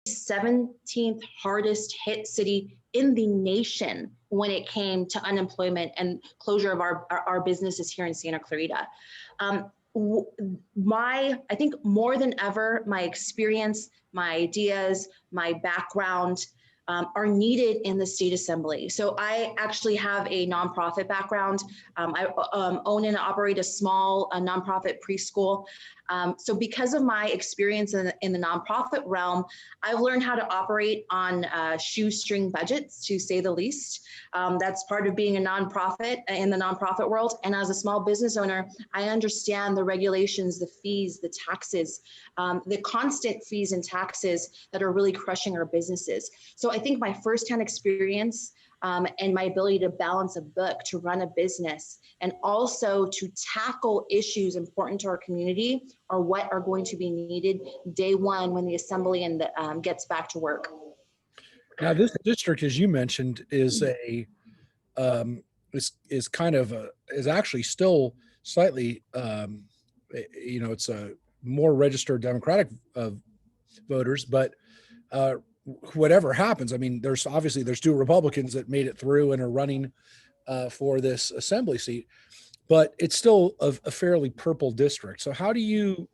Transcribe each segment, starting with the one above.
17th hardest hit city in the nation when it came to unemployment and closure of our businesses here in Santa Clarita. I think more than ever, my experience, my ideas, my background are needed in the state assembly. So I actually have a nonprofit background. I own and operate a small nonprofit preschool. So because of my experience in the nonprofit realm, I've learned how to operate on shoestring budgets, to say the least. That's part of being a nonprofit in the nonprofit world. And as a small business owner, I understand the regulations, the fees, the taxes, the constant fees and taxes that are really crushing our businesses. So I think my firsthand experience and my ability to balance a book, to run a business, and also to tackle issues important to our community are what are going to be needed day one when the assembly and gets back to work. Now, this district, as you mentioned, is is actually still slightly, it's a more registered Democratic voters, but whatever happens, I mean, there's two Republicans that made it through and are running for this assembly seat, but it's still a fairly purple district. So how do you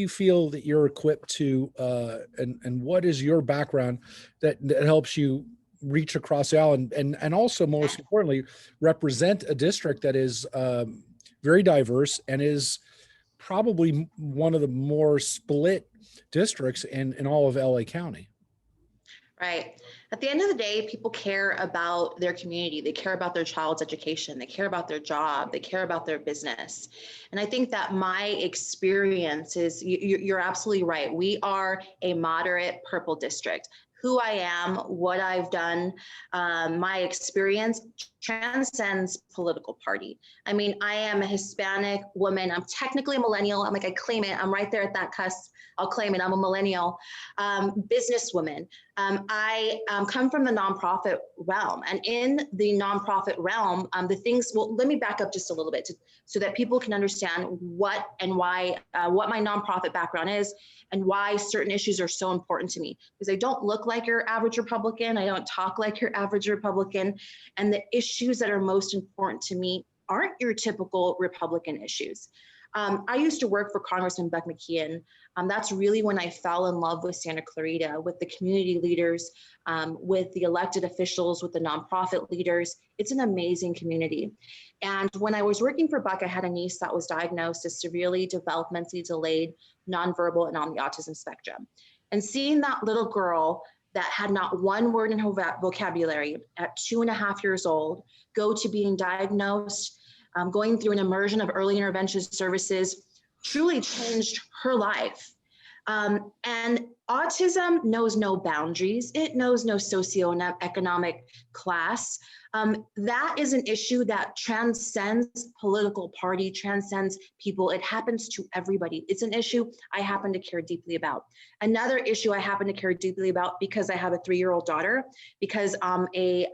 feel that you're equipped to, and what is your background that helps you reach across the aisle and also, most importantly, represent a district that is very diverse and is probably one of the more split districts in all of LA County? Right. At the end of the day, people care about their community. They care about their child's education. They care about their job. They care about their business. And I think that my experience is, you're absolutely right. We are a moderate purple district. Who I am, what I've done, my experience transcends political party. I mean, I am a Hispanic woman. I'm technically a millennial. I claim it. I'm right there at that cusp. I'll claim it. I'm a millennial businesswoman. I come from the nonprofit realm, and in the nonprofit realm, let me back up just a little bit so that people can understand what and why, what my nonprofit background is and why certain issues are so important to me. Because I don't look like your average Republican. I don't talk like your average Republican. And the issues that are most important to me aren't your typical Republican issues. I used to work for Congressman Buck McKeon. That's really when I fell in love with Santa Clarita, with the community leaders, with the elected officials, with the nonprofit leaders. It's an amazing community. And when I was working for Buck, I had a niece that was diagnosed as severely developmentally delayed, nonverbal, and on the autism spectrum. And seeing that little girl that had not one word in her vocabulary at 2.5 years old go to being diagnosed, going through an immersion of early intervention services, truly changed her life. And autism knows no boundaries. It knows no socioeconomic class. That is an issue that transcends political party, transcends people. It happens to everybody. It's an issue I happen to care deeply about. Another issue I happen to care deeply about, because I have a 3-year-old daughter, because I'm a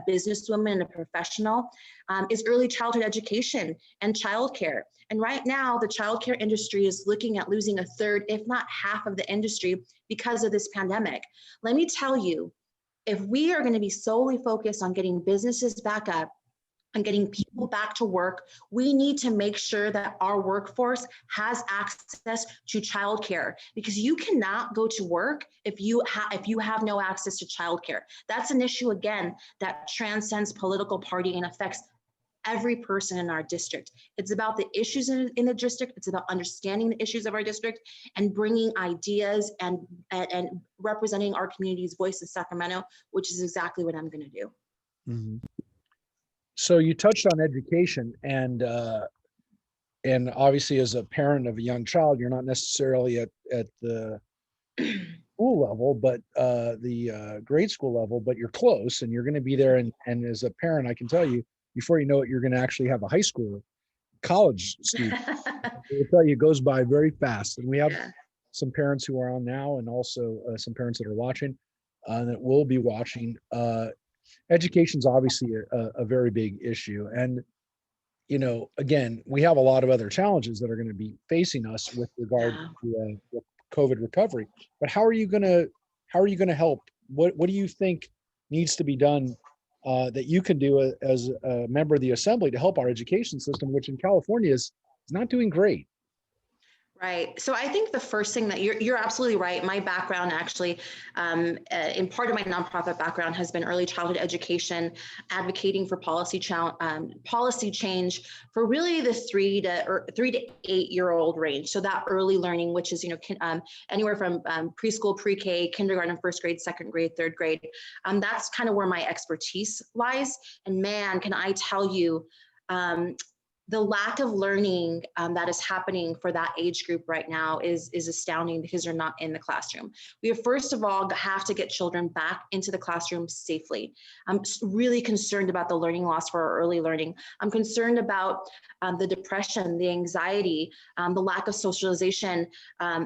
businesswoman and a professional, is early childhood education and childcare. And right now, the childcare industry is looking at losing a third, if not half of the industry because of this pandemic. Let me tell you, if we are going to be solely focused on getting businesses back up and getting people back to work, we need to make sure that our workforce has access to childcare, because you cannot go to work if you have no access to childcare. That's an issue, again, that transcends political party and affects every person in our district. It's about the issues in the district. It's about understanding the issues of our district and bringing ideas and representing our community's voice in Sacramento, which is exactly what I'm going to do. Mm-hmm. So you touched on education, and obviously, as a parent of a young child, you're not necessarily at the school level, but the grade school level, but you're close, and you're going to be there. And as a parent, I can tell you, before you know it, you're going to actually have a high school, college student. I will tell you, it goes by very fast. And we have some parents who are on now, and also some parents that are watching, that will be watching. Education is obviously a very big issue. And, again, we have a lot of other challenges that are going to be facing us with regard to COVID recovery. But how are you going to how are you going to help? What do you think needs to be done that you can do as a member of the assembly to help our education system, which in California is not doing great? Right. So I think the first thing that you're absolutely right. My background actually, in part of my nonprofit background, has been early childhood education, advocating for policy change for really the 3 to 8 year old range. So that early learning, which is anywhere from preschool, pre-K, kindergarten, first grade, second grade, third grade. That's kind of where my expertise lies. And man, can I tell you, the lack of learning that is happening for that age group right now is astounding because they're not in the classroom. We have, first of all, have to get children back into the classroom safely. I'm really concerned about the learning loss for our early learning. I'm concerned about the depression, the anxiety, the lack of socialization.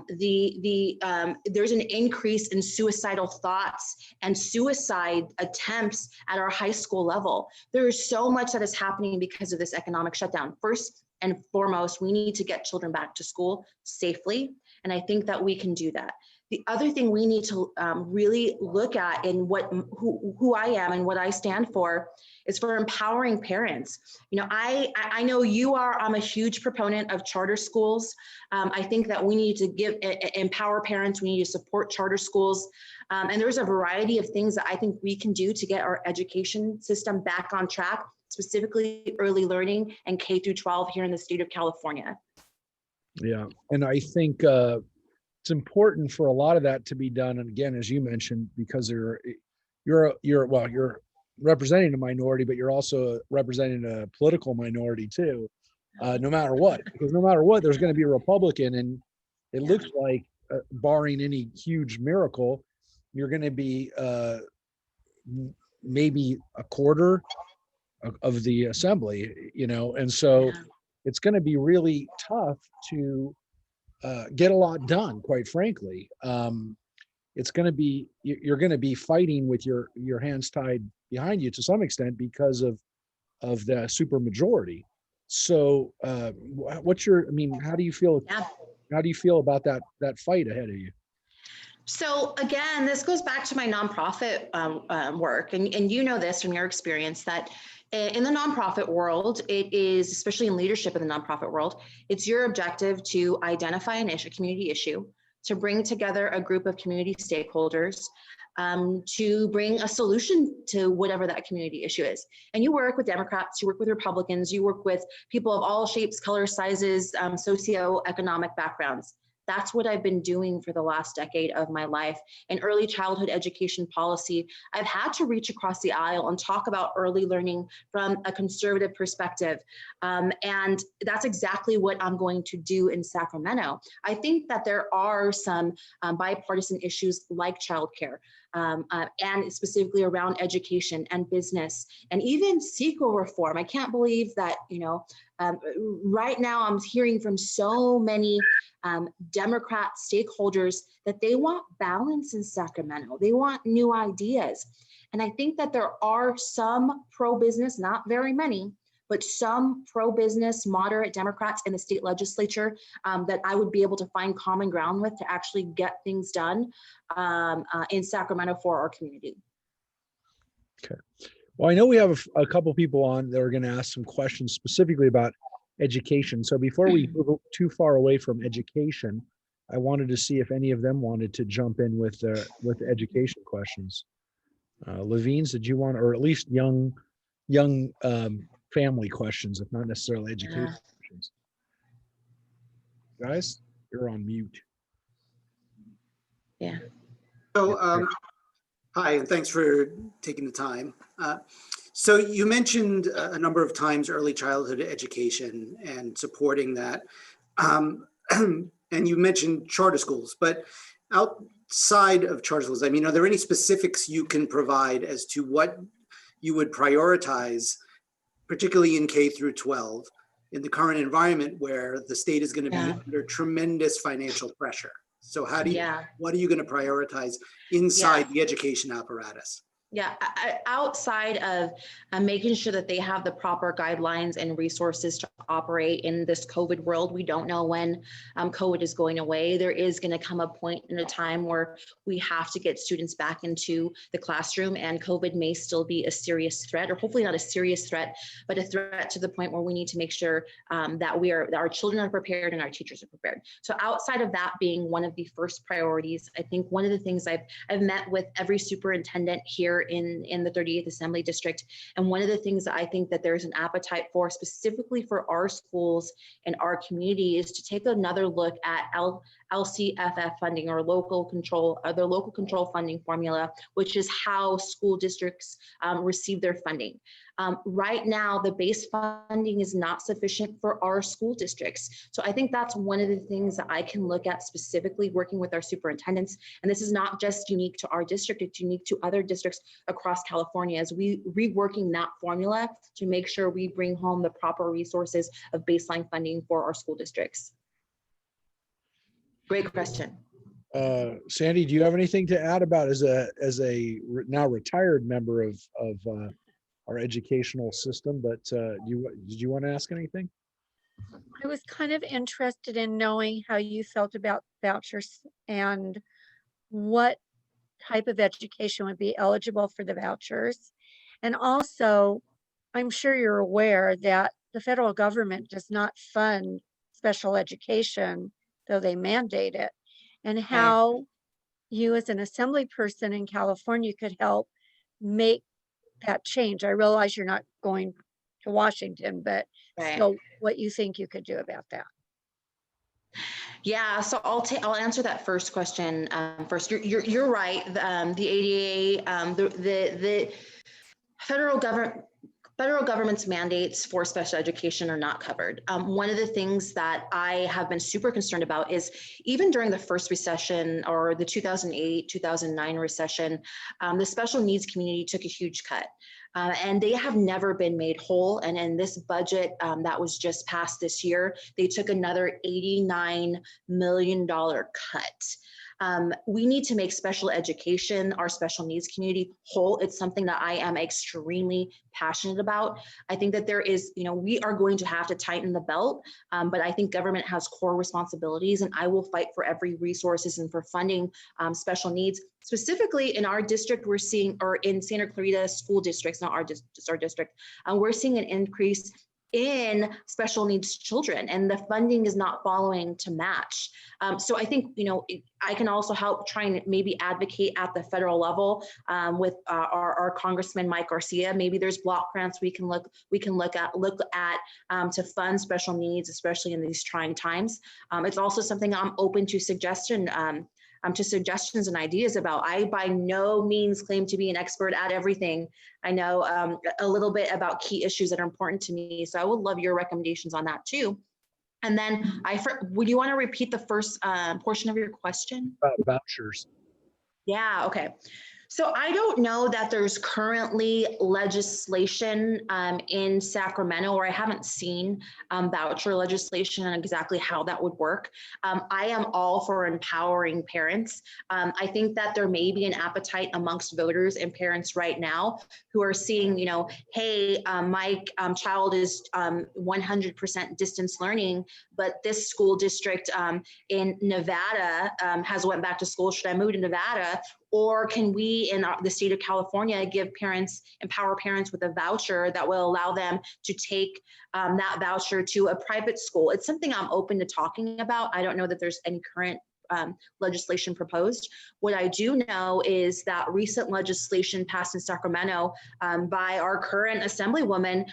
There's an increase in suicidal thoughts and suicide attempts at our high school level. There is so much that is happening because of this economic shutdown. First and foremost, we need to get children back to school safely. And I think that we can do that. The other thing we need to really look at in who I am and what I stand for is for empowering parents. I know you are. I'm a huge proponent of charter schools. I think that we need to empower parents. We need to support charter schools. And there's a variety of things that I think we can do to get our education system back on track, specifically early learning and K through 12 here in the state of California. Yeah, and I think it's important for a lot of that to be done. And again, as you mentioned, because you're representing a minority, but you're also representing a political minority too. No matter what, because no matter what, there's going to be a Republican, and it looks like, barring any huge miracle, you're going to be maybe a quarter of the assembly, and so it's going to be really tough to get a lot done, quite frankly. It's going to be, you're going to be fighting with your hands tied behind you to some extent because of the super majority. So how do you feel? Yeah. How do you feel about that fight ahead of you? So again, this goes back to my nonprofit work, and you know this from your experience, that in the nonprofit world, it is, especially in leadership in the nonprofit world, it's your objective to identify a community issue, to bring together a group of community stakeholders, to bring a solution to whatever that community issue is. And you work with Democrats, you work with Republicans, you work with people of all shapes, colors, sizes, socioeconomic backgrounds. That's what I've been doing for the last decade of my life. In early childhood education policy, I've had to reach across the aisle and talk about early learning from a conservative perspective. And that's exactly what I'm going to do in Sacramento. I think that there are some bipartisan issues like childcare, and specifically around education and business and even CEQA reform. I can't believe that, right now I'm hearing from so many Democrat stakeholders that they want balance in Sacramento. They want new ideas. And I think that there are some pro-business, not very many, but some pro-business moderate Democrats in the state legislature that I would be able to find common ground with to actually get things done in Sacramento for our community. Okay. Well, I know we have a couple people on that are going to ask some questions specifically about education. So before we move too far away from education, I wanted to see if any of them wanted to jump in with education questions. Levine's, did you want, or at least young family questions, if not necessarily education questions? Guys, you're on mute. Yeah. So, hi, and thanks for taking the time. So you mentioned a number of times early childhood education and supporting that. And you mentioned charter schools, but outside of charter schools, are there any specifics you can provide as to what you would prioritize, particularly in K through 12, in the current environment where the state is going to be under tremendous financial pressure? So what are you going to prioritize inside the education apparatus? Yeah, outside of making sure that they have the proper guidelines and resources to operate in this COVID world, we don't know when COVID is going away. There is going to come a point in a time where we have to get students back into the classroom, and COVID may still be a serious threat, or hopefully not a serious threat, but a threat to the point where we need to make sure that our children are prepared and our teachers are prepared. So outside of that being one of the first priorities, I think one of the things I've met with every superintendent here in the 38th Assembly District. And one of the things that I think that there's an appetite for specifically for our schools and our community is to take another look at LCFF funding, or local control funding formula, which is how school districts receive their funding. Right now, the base funding is not sufficient for our school districts. So I think that's one of the things that I can look at specifically working with our superintendents. And this is not just unique to our district, it's unique to other districts across California, as we reworking that formula to make sure we bring home the proper resources of baseline funding for our school districts. Great question. Sandy, do you have anything to add about as a now retired member of our educational system? But did you want to ask anything? I was kind of interested in knowing how you felt about vouchers and what type of education would be eligible for the vouchers. And also, I'm sure you're aware that the federal government does not fund special education, though they mandate it, and how you as an assembly person in California could help make that change. I realize you're not going to Washington, but so what you think you could do about that? Yeah, so I'll answer that first question first. You're right. The ADA, the federal government's mandates for special education are not covered. One of the things that I have been super concerned about is even during the first recession, or the 2008-2009 recession, the special needs community took a huge cut. And they have never been made whole. And in this budget that was just passed this year, they took another $89 million cut. We need to make special education, our special needs community, whole. It's something that I am extremely passionate about. I think that there is, we are going to have to tighten the belt, but I think government has core responsibilities, and I will fight for every resources and for funding special needs. Specifically in our district, we're seeing, or in Santa Clarita school districts, not our just our district, we're seeing an increase in special needs children, and the funding is not following to match. So I think, I can also help try and maybe advocate at the federal level with our Congressman Mike Garcia. Maybe there's block grants we can look at to fund special needs, especially in these trying times. It's also something I'm open to suggestions and ideas about. I by no means claim to be an expert at everything. I know a little bit about key issues that are important to me. So I would love your recommendations on that too. And then would you want to repeat the first portion of your question? About vouchers. Yeah, okay. So I don't know that there's currently legislation in Sacramento, or I haven't seen voucher legislation and exactly how that would work. I am all for empowering parents. I think that there may be an appetite amongst voters and parents right now who are seeing, hey, my child is 100% distance learning, but this school district in Nevada has went back to school. Should I move to Nevada? Or can we in the state of California empower parents with a voucher that will allow them to take that voucher to a private school? It's something I'm open to talking about. I don't know that there's any current legislation proposed. What I do know is that recent legislation passed in Sacramento by our current assemblywoman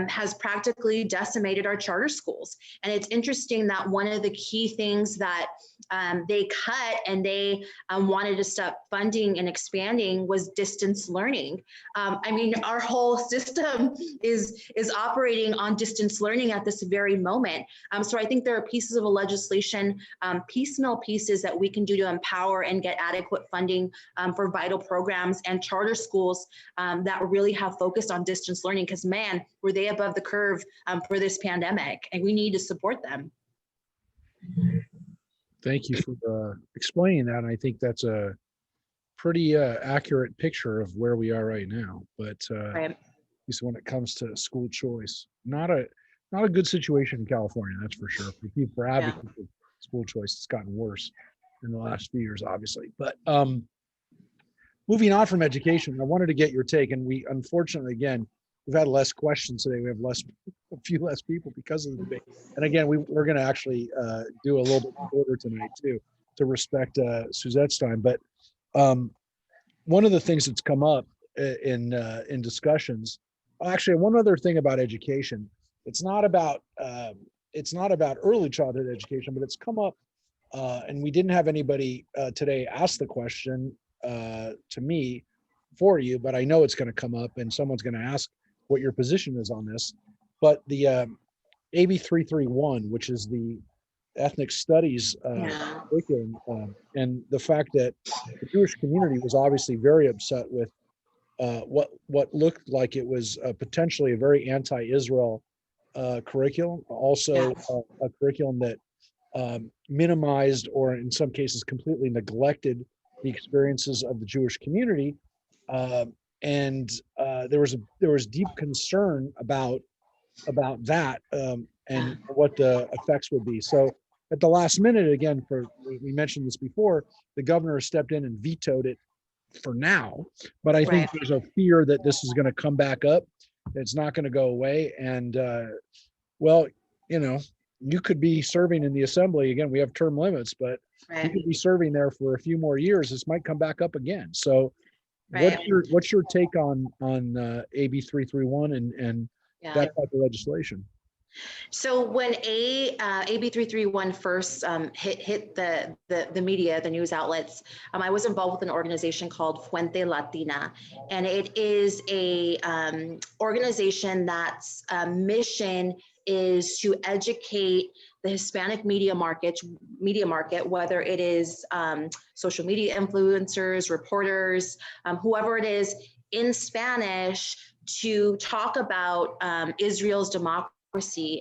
has practically decimated our charter schools. And it's interesting that one of the key things that they cut and they wanted to stop funding and expanding was distance learning. I mean, our whole system is operating on distance learning at this very moment. So I think there are pieces of a legislation, piecemeal pieces that we can do to empower and get adequate funding for vital programs and charter schools that really have focused on distance learning, because man, were they above the curve for this pandemic, and we need to support them. Thank you for explaining that. And I think that's a pretty accurate picture of where we are right now. But Right. at least when it comes to school choice, not a good situation in California, that's for sure. For people, for advocates of school choice, it's gotten worse in the last few years, obviously. But moving on from education, I wanted to get your take, and we unfortunately, again, we've had less questions today. We have a few less people because of the debate. And again, we're going to actually do a little bit shorter tonight too, to respect Suzette's time. But one of the things that's come up in discussions, actually, one other thing about education, it's not about early childhood education, but it's come up, and we didn't have anybody today ask the question to me for you, but I know it's going to come up, and someone's going to ask what your position is on this. But the AB 331, which is the ethnic studies curriculum, and the fact that the Jewish community was obviously very upset with what looked like it was potentially a very anti-Israel curriculum, also a curriculum that minimized, or in some cases completely neglected, the experiences of the Jewish community, and there was deep concern about that, and what the effects would be. So at the last minute, again, we mentioned this before, the governor stepped in and vetoed it for now, but I think there's a fear that this is going to come back up. It's not going to go away. And well, you could be serving in the assembly again. We have term limits, but you could be serving there for a few more years. This might come back up again. So what's your take on AB 331 and that type of legislation? So when AB 331 first hit the media, the news outlets, I was involved with an organization called Fuente Latina, and it is a organization that's mission is to educate the Hispanic media market, whether it is social media influencers, reporters, whoever it is, in Spanish, to talk about Israel's democracy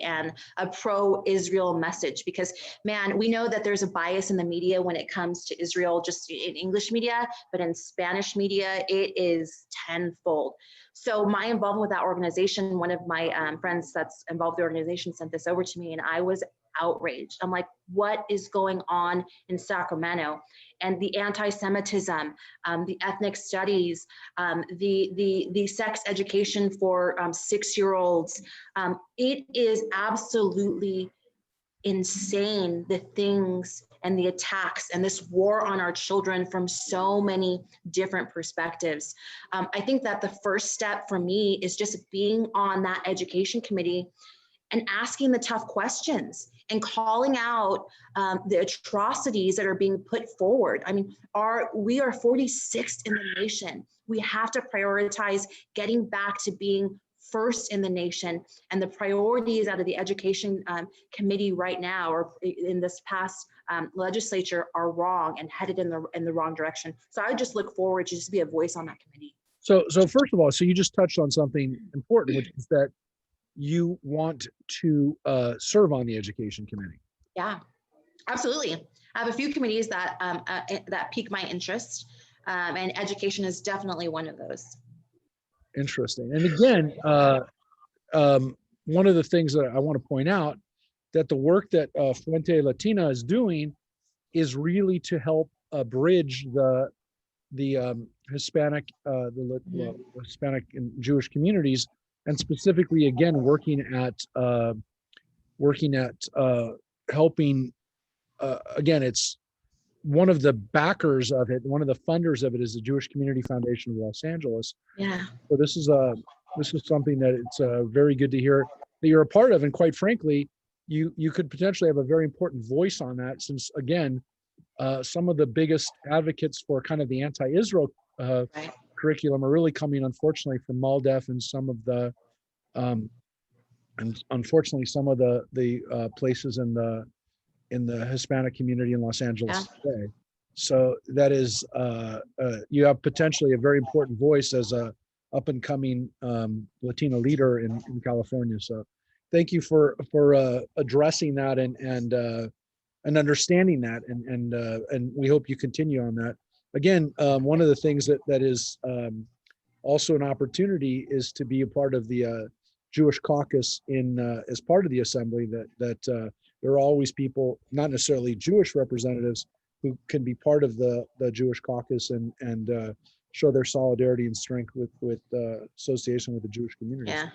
and a pro-Israel message. Because, man, we know that there's a bias in the media when it comes to Israel, just in English media, but in Spanish media, it is tenfold. So my involvement with that organization, one of my friends that's involved with the organization sent this over to me, and I was outraged. I'm like, what is going on in Sacramento? And the anti-Semitism, the ethnic studies, the sex education for 6-year-olds. It is absolutely insane, the things and the attacks and this war on our children from so many different perspectives. I think that the first step for me is just being on that education committee and asking the tough questions and calling out the atrocities that are being put forward. I mean, we are 46th in the nation. We have to prioritize getting back to being first in the nation, and the priorities out of the education committee right now, or in this past legislature, are wrong and headed in the wrong direction. So I would just look forward to just be a voice on that committee. So first of all, so you just touched on something important, which is that you want to serve on the education committee. Yeah, absolutely. I have a few committees that that pique my interest, and education is definitely one of those. Interesting. And again, one of the things that I want to point out, that the work that Fuente Latina is doing is really to help bridge the Hispanic, Hispanic and Jewish communities, and specifically, again, working at helping. Again, it's one of the backers of it. One of the funders of it is the Jewish Community Foundation of Los Angeles. Yeah. So this is something that it's very good to hear that you're a part of, and quite frankly, you could potentially have a very important voice on that, since again, some of the biggest advocates for kind of the anti-Israel curriculum are really coming, unfortunately, from MALDEF and some of the, and unfortunately, some of the places in the Hispanic community in Los Angeles today. So that is, you have potentially a very important voice as a up and coming Latino leader in California. So thank you for addressing that and understanding that, and we hope you continue on that again, one of the things that is also an opportunity is to be a part of the Jewish caucus as part of the assembly. That there are always people, not necessarily Jewish representatives, who can be part of the Jewish caucus and show their solidarity and strength with association with the Jewish community. Yeah.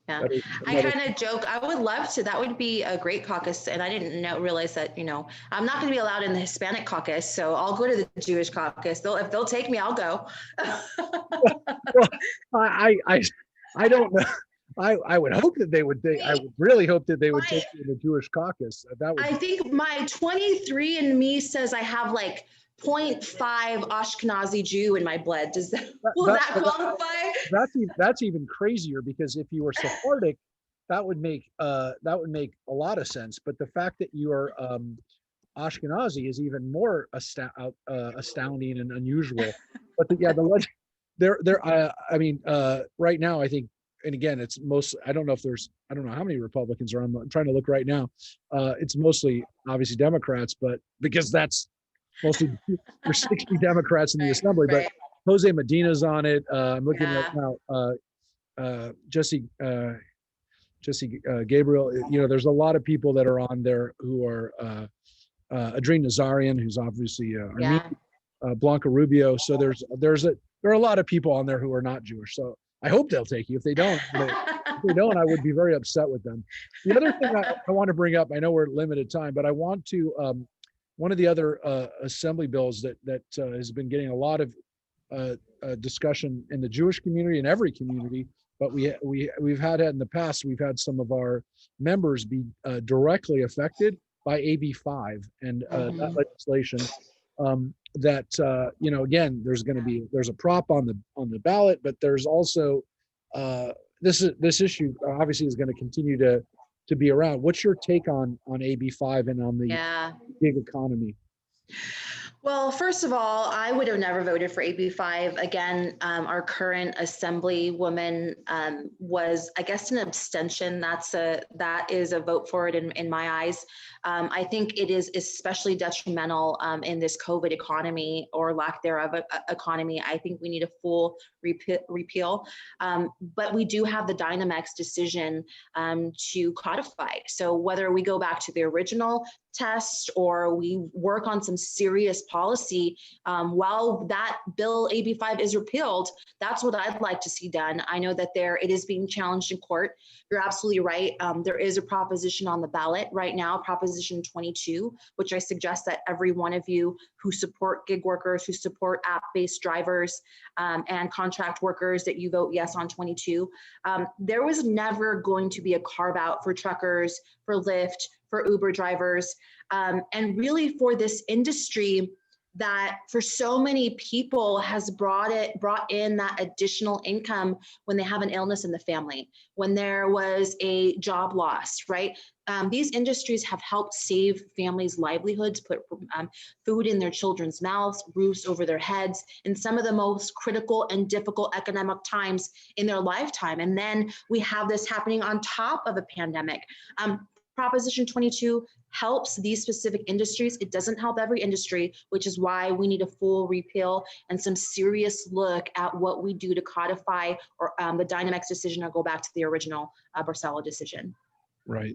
Yeah. That is I another- kind of joke, I would love to, that would be a great caucus. And I didn't realize that, I'm not going to be allowed in the Hispanic caucus. So I'll go to the Jewish caucus. If they'll take me, I'll go. Well, I don't know. I would hope that they would. I would really hope that they would take you in the Jewish caucus. That would. I think my 23andMe says I have like 0.5 Ashkenazi Jew in my blood. Will that qualify? That's even crazier, because if you were Sephardic, that would make a lot of sense. But the fact that you are Ashkenazi is even more astounding and unusual. But right now I think, and again, it's most, I don't know how many Republicans are on. I'm trying to look right now. It's mostly obviously Democrats, but because that's mostly there's 60 Democrats in the assembly, right. but Jose Medina's on it. I'm looking right now. Jesse Gabriel. There's a lot of people that are on there who are Adrien Nazarian, who's obviously Armenian, Blanca Rubio. So there are a lot of people on there who are not Jewish. So I hope they'll take you. If they don't, I would be very upset with them. The other thing I want to bring up, I know we're at limited time, but I want to, one of the other assembly bills that has been getting a lot of discussion in the Jewish community and every community, but we've had it in the past. We've had some of our members be directly affected by AB 5 and that legislation. Again, there's a prop on the ballot, but there's also this issue obviously is going to continue to be around. What's your take on AB 5 and on the gig economy? Well, first of all, I would have never voted for AB 5. Again, our current assemblywoman was, I guess, an abstention. That is a vote for it in my eyes. I think it is especially detrimental in this COVID economy, or lack thereof economy. I think we need a full repeal. But we do have the Dynamex decision to codify. So whether we go back to the original test or we work on some serious policy while that bill AB 5 is repealed, that's what I'd like to see done. I know that it is being challenged in court. You're absolutely right. There is a proposition on the ballot right now, Proposition 22, which I suggest that every one of you who support gig workers, who support app-based drivers and contract workers, that you vote yes on 22. There was never going to be a carve out for truckers, for Lyft, for Uber drivers, and really for this industry that for so many people has brought in that additional income when they have an illness in the family, when there was a job loss, right? These industries have helped save families' livelihoods, put food in their children's mouths, roofs over their heads in some of the most critical and difficult economic times in their lifetime. And then we have this happening on top of a pandemic. Proposition 22 helps these specific industries. It doesn't help every industry, which is why we need a full repeal and some serious look at what we do to codify or the Dynamex decision, or go back to the original Barcelo decision. Right.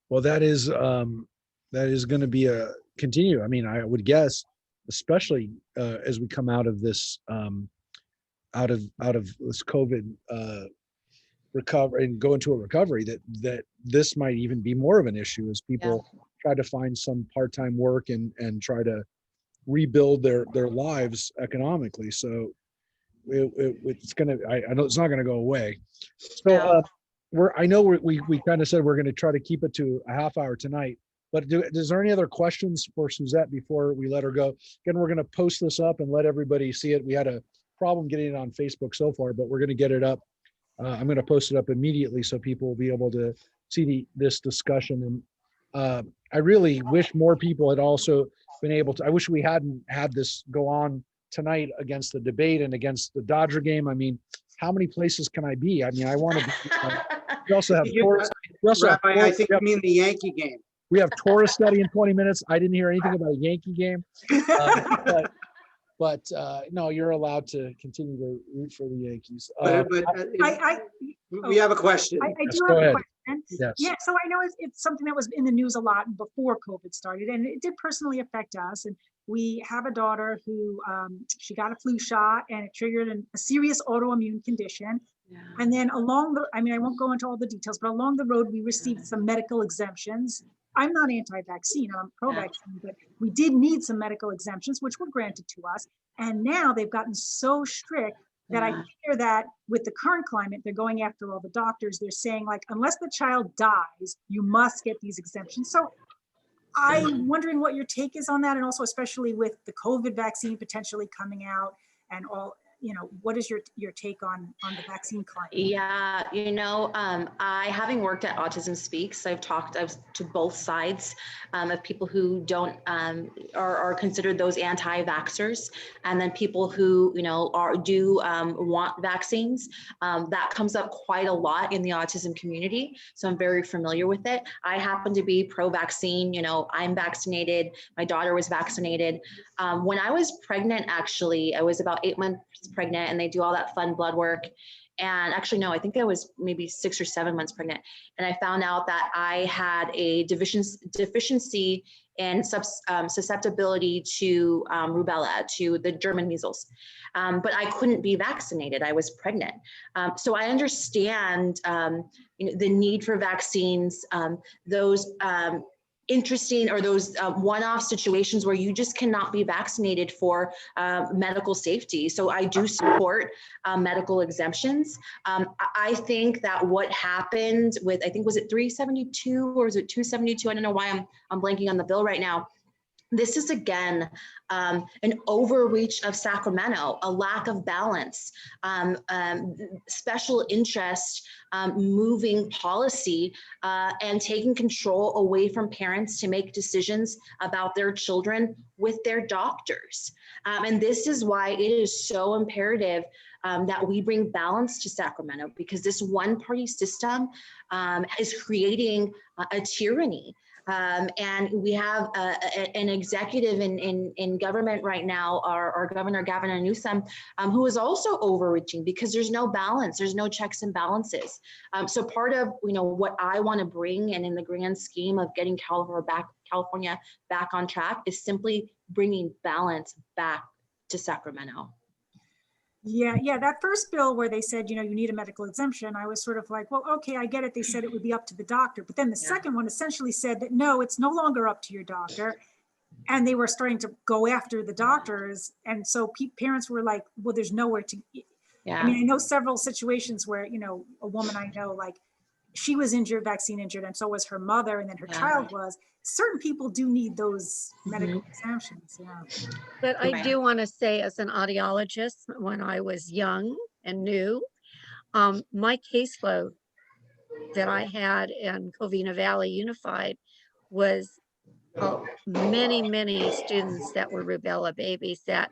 Well, that is going to be a continue. I mean, I would guess, especially as we come out of this out of this COVID recover and go into a recovery, that this might even be more of an issue as people try to find some part-time work and try to rebuild their lives economically. So it's gonna, I know it's not gonna go away. So I know we kind of said we're going to try to keep it to a half hour tonight, but is there any other questions for Suzette before we let her go? Again, we're going to post this up and let everybody see it. We had a problem getting it on Facebook so far, but we're going to get it up. I'm going to post it up immediately so people will be able to see this discussion. And I really wish more people had also been able to. I wish we hadn't had this go on tonight against the debate and against the Dodger game. I mean, how many places can I be? I mean, I want to be. We also have Rabbi, I think you mean the Yankee game. We have Torah study in 20 minutes. I didn't hear anything about a Yankee game. but no, you're allowed to continue to root for the Yankees. We have a question. I Yes, do go have a ahead. question. Yes. Yeah, so I know it's something that was in the news a lot before COVID started, and it did personally affect us. And we have a daughter who she got a flu shot, and it triggered a serious autoimmune condition. Yeah. And then I won't go into all the details, but along the road, we received some medical exemptions. I'm not anti-vaccine, I'm pro-vaccine, but we did need some medical exemptions, which were granted to us. And now they've gotten so strict that I fear that with the current climate, they're going after all the doctors. They're saying, like, unless the child dies, you must get these exemptions. So I'm wondering what your take is on that. And also, especially with the COVID vaccine potentially coming out and all, what is your take on the vaccine climate? Yeah, I, having worked at Autism Speaks, I've talked to both sides of people who don't are considered those anti-vaxxers, and then people who do want vaccines. That comes up quite a lot in the autism community, so I'm very familiar with it. I happen to be pro-vaccine. I'm vaccinated. My daughter was vaccinated. When I was pregnant, actually, I was about 8 months pregnant, and they do all that fun blood work. And actually, no, I think I was maybe 6 or 7 months pregnant. And I found out that I had a deficiency in susceptibility to rubella, to the German measles. But I couldn't be vaccinated. I was pregnant. So I understand the need for vaccines, those interesting, or those one-off situations where you just cannot be vaccinated for medical safety. So I do support medical exemptions. I think that what happened with, I think, was it 372 or is it 272? I don't know why I'm blanking on the bill right now. This is, again, an overreach of Sacramento, a lack of balance, special interest, moving policy, and taking control away from parents to make decisions about their children with their doctors. And this is why it is so imperative that we bring balance to Sacramento, because this one-party system is creating a tyranny. And we have an executive in government right now, our Governor Newsom, who is also overreaching because there's no balance, there's no checks and balances. So part of what I want to bring, and in the grand scheme of getting California back on track, is simply bringing balance back to Sacramento. Yeah, that first bill where they said, you need a medical exemption, I was sort of like, well, okay, I get it. They said it would be up to the doctor. But then the second one essentially said that, no, it's no longer up to your doctor. And they were starting to go after the doctors. And so parents were like, well, there's nowhere to, I mean, I know several situations where, a woman I know, like, she was vaccine injured, and so was her mother, and then her child was. Certain people do need those medical exemptions. Yeah. But I do want to say, as an audiologist, when I was young and new, my caseload that I had in Covina Valley Unified was many, many students that were rubella babies that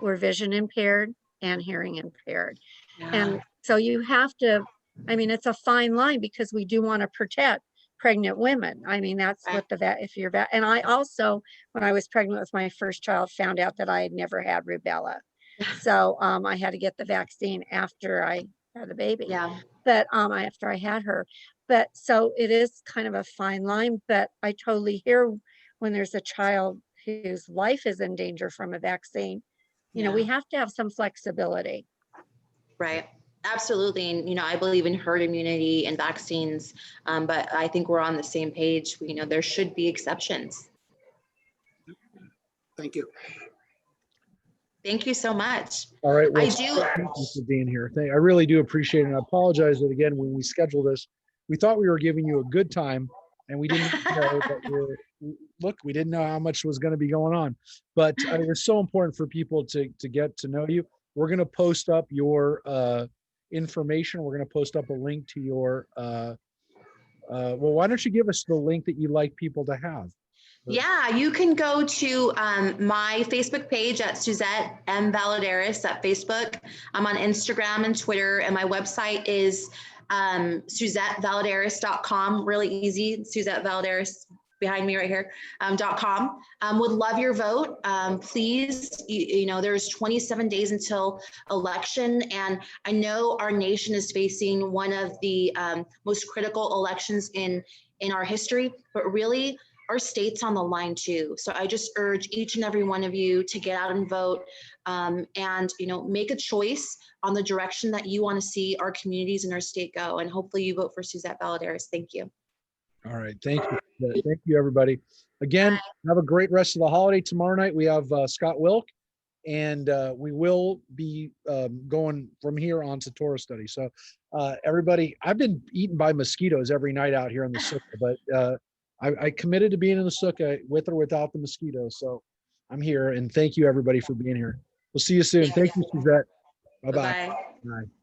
were vision impaired and hearing impaired. And so you have to, it's a fine line, because we do want to protect pregnant women. That's what and I also, when I was pregnant with my first child, found out that I had never had rubella. So I had to get the vaccine after I had the baby. Yeah. But after I had her. But so it is kind of a fine line, but I totally hear when there's a child whose life is in danger from a vaccine, we have to have some flexibility. Right. Absolutely. And, I believe in herd immunity and vaccines, but I think we're on the same page. There should be exceptions. Thank you. Thank you so much. All right. Well, I do. Thank you for being here. I really do appreciate it. And I apologize that, again, when we scheduled this, we thought we were giving you a good time, and we didn't know that we didn't know how much was going to be going on. But it was so important for people to get to know you. We're going to post up your information. We're going to post up a link to your, well, why don't you give us the link that you'd like people to have? Yeah, you can go to my Facebook page at Suzette M. Valladares at Facebook. I'm on Instagram and Twitter, and my website is SuzetteValladares.com. Really easy, Suzette Valladares behind me right here, .com. Would love your vote. Please, you know, there's 27 days until election, and I know our nation is facing one of the most critical elections in our history, but really our state's on the line too. So I just urge each and every one of you to get out and vote, and, you know, make a choice on the direction that you want to see our communities and our state go. And hopefully you vote for Suzette Valladares. Thank you. All right. Thank you. Thank you, everybody. Again, have a great rest of the holiday. Tomorrow night, we have Scott Wilk, and we will be going from here on to Torah study. So everybody, I've been eaten by mosquitoes every night out here in the Sukkah, but I committed to being in the Sukkah with or without the mosquitoes. So I'm here, and thank you, everybody, for being here. We'll see you soon. Thank you, Suzette. Bye-bye. Bye-bye. Bye.